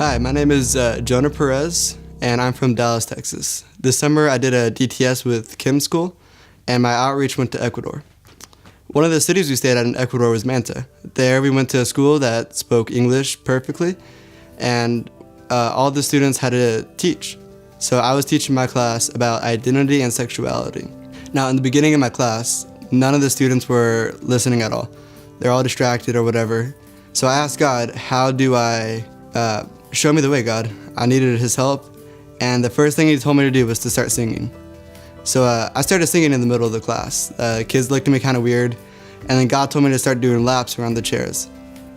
Hi, my name is Jonah Perez, and I'm from Dallas, Texas. This summer I did a DTS with Kim's school, and my outreach went to Ecuador. One of the cities we stayed at in Ecuador was Manta. There we went to a school that spoke English perfectly, and all the students had to teach. So I was teaching my class about identity and sexuality. Now, in the beginning of my class, none of the students were listening at all. They're all distracted or whatever. So I asked God, how do I, show me the way, God. I needed his help. And the first thing he told me to do was to start singing. So I started singing in the middle of the class. Kids looked at me kind of weird. And then God told me to start doing laps around the chairs.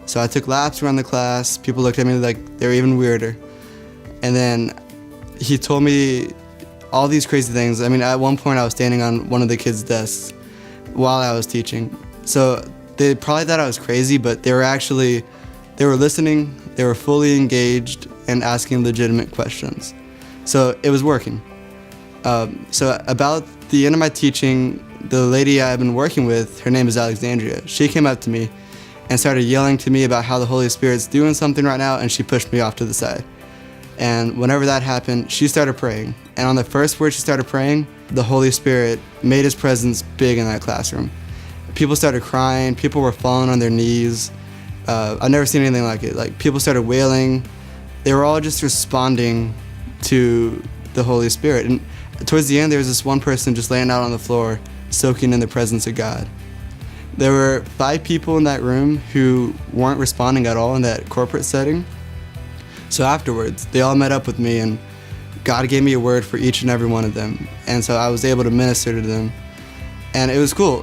So I took laps around the class. People looked at me like they were even weirder. And then he told me all these crazy things. I mean, at one point I was standing on one of the kids' desks while I was teaching. So they probably thought I was crazy, but they were listening, they were fully engaged and asking legitimate questions. So it was working. So about the end of my teaching, the lady I've been working with, her name is Alexandria, she came up to me and started yelling to me about how the Holy Spirit's doing something right now, and she pushed me off to the side. And whenever that happened, she started praying. And on the first word she started praying, the Holy Spirit made his presence big in that classroom. People started crying, people were falling on their knees. I've never seen anything like it. Like, people started wailing. They were all just responding to the Holy Spirit. And towards the end, there was this one person just laying out on the floor, soaking in the presence of God. There were 5 people in that room who weren't responding at all in that corporate setting. So afterwards, they all met up with me, and God gave me a word for each and every one of them. And so I was able to minister to them. And it was cool.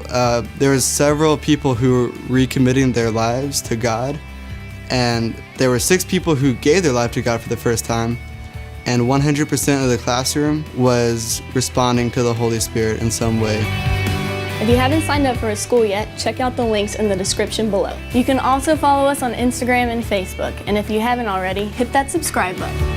There was several people who were recommitting their lives to God. And there were 6 people who gave their life to God for the first time. And 100% of the classroom was responding to the Holy Spirit in some way. If you haven't signed up for a school yet, check out the links in the description below. You can also follow us on Instagram and Facebook, and if you haven't already, hit that subscribe button.